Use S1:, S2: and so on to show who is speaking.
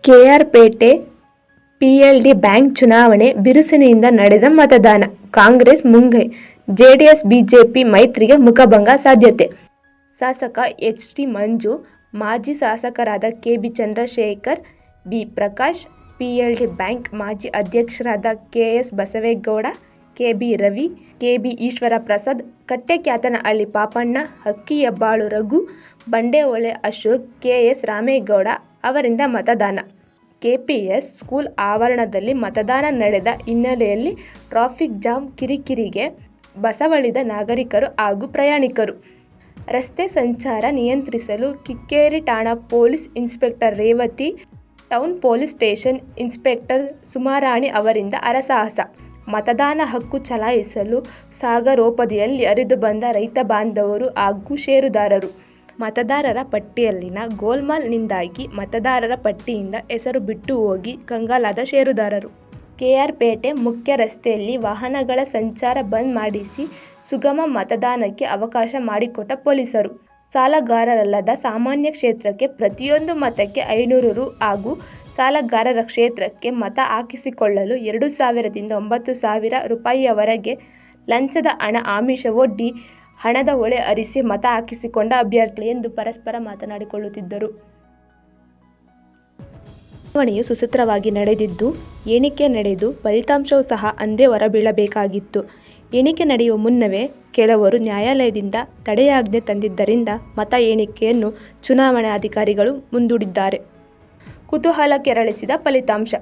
S1: KR Pete PLD bank ಚುನಾವಣೆ ಬಿರುಸಿನಿಂದ ನಡೆದ ಮತದಾನ. ಕಾಂಗ್ರೆಸ್ ಮುಂಗೈ, ಜೆಡಿಎಸ್ ಬಿಜೆಪಿ ಮೈತ್ರಿಗೆ ಮುಖಭಂಗ ಸಾಧ್ಯತೆ. ಶಾಸಕ ಎಚ್. ಟಿ. ಮಂಜು, ಮಾಜಿ ಶಾಸಕರಾದ K. B. Chandrashekar, B. Prakash, PLD bank ಮಾಜಿ ಅಧ್ಯಕ್ಷರಾದ K. S. Basavegowda, K. B. Ravi, K. B. Eshwaraprasad, Kattekyathanahalli Pappanna, Hakkihebbalu Raghu, Bandehole Ashok, K. S. Ramegowda ಅವರಿಂದ ಮತದಾನ. ಕೆಪಿಎಸ್ ಸ್ಕೂಲ್ ಆವರಣದಲ್ಲಿ ಮತದಾನ ನಡೆದ ಹಿನ್ನೆಲೆಯಲ್ಲಿ ಟ್ರಾಫಿಕ್ ಜಾಮ್ ಕಿರಿಕಿರಿಗೆ ಬಸವಳಿದ ನಾಗರಿಕರು ಹಾಗೂ ಪ್ರಯಾಣಿಕರು. ರಸ್ತೆ ಸಂಚಾರ ನಿಯಂತ್ರಿಸಲು ಕಿಕ್ಕೇರಿ ಠಾಣಾ police inspector Revathi, town police station inspector Sumarani ಅವರಿಂದ ಹರಸಾಹಸ. ಮತದಾನ ಹಕ್ಕು ಚಲಾಯಿಸಲು ಸಾಗರೋಪಾದಿಯಲ್ಲಿ ಹರಿದು ಬಂದ ರೈತ ಬಾಂಧವರು ಹಾಗೂ ಷೇರುದಾರರು. ಮತದಾರರ ಪಟ್ಟಿಯಲ್ಲಿನ ಗೋಲ್ಮಾಲ್ನಿಂದಾಗಿ ಮತದಾರರ ಪಟ್ಟಿಯಿಂದ ಹೆಸರು ಬಿಟ್ಟು ಹೋಗಿ ಕಂಗಾಲಾದ ಷೇರುದಾರರು. ಕೆಆರ್ಪೇಟೆ ಮುಖ್ಯ ರಸ್ತೆಯಲ್ಲಿ ವಾಹನಗಳ ಸಂಚಾರ ಬಂದ್ ಮಾಡಿಸಿ ಸುಗಮ ಮತದಾನಕ್ಕೆ ಅವಕಾಶ ಮಾಡಿಕೊಟ್ಟ ಪೊಲೀಸರು. ಸಾಲಗಾರರಲ್ಲದ ಸಾಮಾನ್ಯ ಕ್ಷೇತ್ರಕ್ಕೆ ಪ್ರತಿಯೊಂದು ಮತಕ್ಕೆ 500 ರು ಹಾಗೂ ಸಾಲಗಾರರ ಕ್ಷೇತ್ರಕ್ಕೆ ಮತ ಹಾಕಿಸಿಕೊಳ್ಳಲು 2,000 ದಿಂದ 9,000 ರೂಪಾಯಿಯವರೆಗೆ ಲಂಚದ ಹಣ ಆಮಿಷವೊಡ್ಡಿ ಹಣದ ಹೊಳೆ ಹರಿಸಿ ಮತ ಹಾಕಿಸಿಕೊಂಡ ಅಭ್ಯರ್ಥಿಗಳು ಎಂದು ಪರಸ್ಪರ ಮಾತನಾಡಿಕೊಳ್ಳುತ್ತಿದ್ದರು. ಚುನಾವಣೆಯು ಸುಸೂತ್ರವಾಗಿ ನಡೆದಿದ್ದು, ಎಣಿಕೆ ನಡೆದು ಫಲಿತಾಂಶವೂ ಸಹ ಅಂದೇ ಹೊರಬೀಳಬೇಕಾಗಿತ್ತು. ಎಣಿಕೆ ನಡೆಯುವ ಮುನ್ನವೇ ಕೆಲವರು ನ್ಯಾಯಾಲಯದಿಂದ ತಡೆಯಾಜ್ಞೆ ತಂದಿದ್ದರಿಂದ ಮತ ಎಣಿಕೆಯನ್ನು ಚುನಾವಣಾಧಿಕಾರಿಗಳು ಮುಂದೂಡಿದ್ದಾರೆ. ಕುತೂಹಲ ಕೆರಳಿಸಿದ ಫಲಿತಾಂಶ.